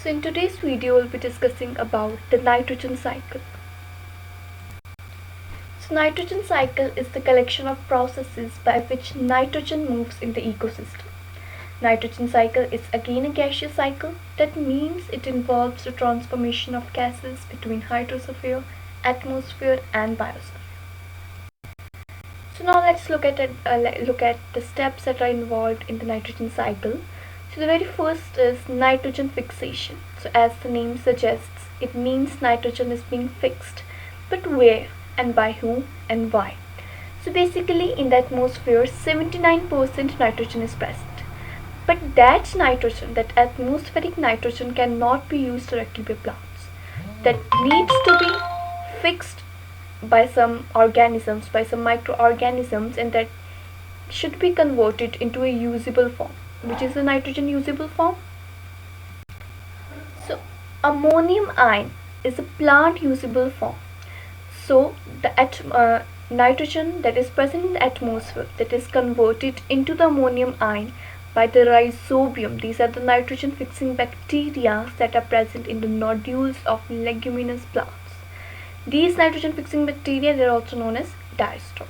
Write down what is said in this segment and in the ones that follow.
So in today's video we'll be discussing about the nitrogen cycle. So nitrogen cycle is the collection of processes by which nitrogen moves in the ecosystem. Nitrogen cycle is again a gaseous cycle. That means it involves the transformation of gases between hydrosphere, atmosphere and biosphere. So now let's look at the steps that are involved in the nitrogen cycle. So the very first is nitrogen fixation. So as the name suggests, it means nitrogen is being fixed. But where and by whom and why? So basically in the atmosphere 79% nitrogen is present. But that nitrogen, that atmospheric nitrogen, cannot be used directly by plants. That needs to be fixed by some organisms, by some microorganisms, and that should be converted into a usable form. Which is the nitrogen usable form? So ammonium ion is a plant usable form. So the nitrogen that is present in the atmosphere, that is converted into the ammonium ion by the rhizobium. These are the nitrogen fixing bacteria that are present in the nodules of leguminous plants. These nitrogen fixing bacteria, they are also known as diastomes.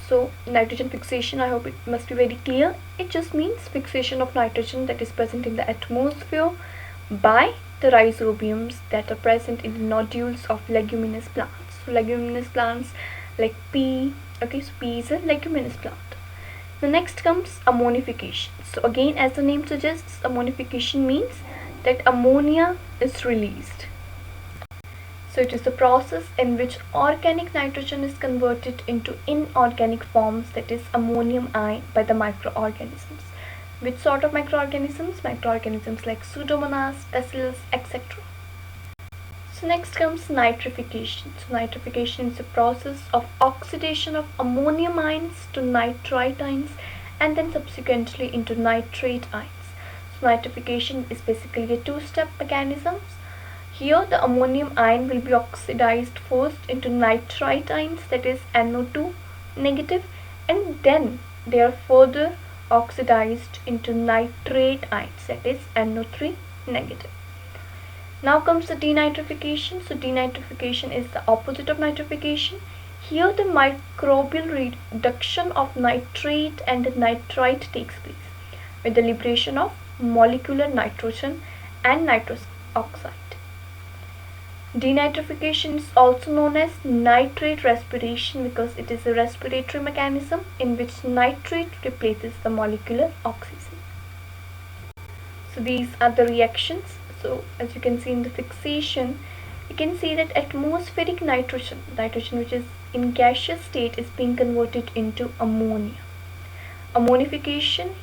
So nitrogen fixation, I hope it must be very clear. It just means fixation of nitrogen that is present in the atmosphere by the rhizobiums that are present in the nodules of leguminous plants. So leguminous plants like pea. Okay, so pea is a leguminous plant. The next comes ammonification. So again, as the name suggests, ammonification means that ammonia is released. So it is the process in which organic nitrogen is converted into inorganic forms, that is ammonium ion, by the microorganisms. Which sort of microorganisms? Microorganisms like Pseudomonas, bacillus, etc. So next comes nitrification. So nitrification is the process of oxidation of ammonium ions to nitrite ions and then subsequently into nitrate ions. So nitrification is basically a two-step mechanism. Here the ammonium ion will be oxidized first into nitrite ions, that is NO2 negative, and then they are further oxidized into nitrate ions, that is NO3 negative. Now comes the denitrification. So denitrification is the opposite of nitrification. Here the microbial reduction of nitrate and nitrite takes place with the liberation of molecular nitrogen and nitrous oxide. Denitrification is also known as nitrate respiration because it is a respiratory mechanism in which nitrate replaces the molecular oxygen. So these are the reactions. So as you can see in the fixation, you can see that atmospheric nitrogen which is in gaseous state, is being converted into ammonia. Ammonification,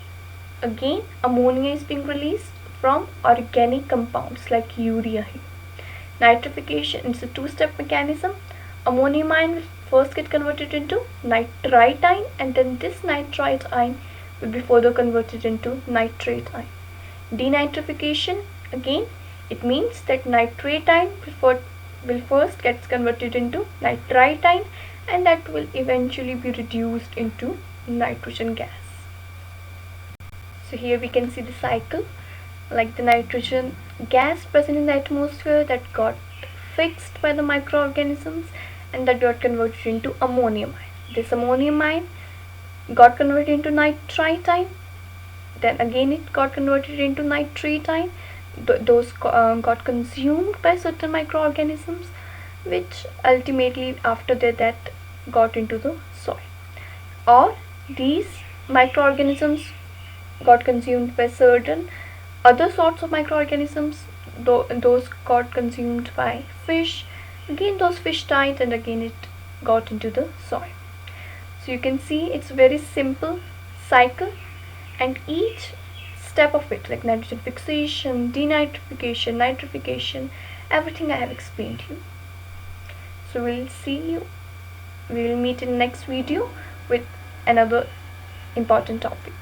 again ammonia is being released from organic compounds like urea here. Nitrification is a two-step mechanism. Ammonium ion will first get converted into nitrite ion, and then this nitrite ion will be further converted into nitrate ion. Denitrification, again, it means that nitrate ion will first get converted into nitrite ion, and that will eventually be reduced into nitrogen gas. So here we can see the cycle, like the nitrogen gas present in the atmosphere that got fixed by the microorganisms and that got converted into ammonium ion. This ammonium ion got converted into nitrite ion, then again it got converted into nitrate ion. Those got consumed by certain microorganisms, which ultimately after their death got into the soil, or these microorganisms got consumed by certain other sorts of microorganisms. Those got consumed by fish, again those fish died and again it got into the soil. So you can see it's a very simple cycle, and each step of it, like nitrogen fixation, denitrification, nitrification, everything I have explained you. So we will meet in next video with another important topic.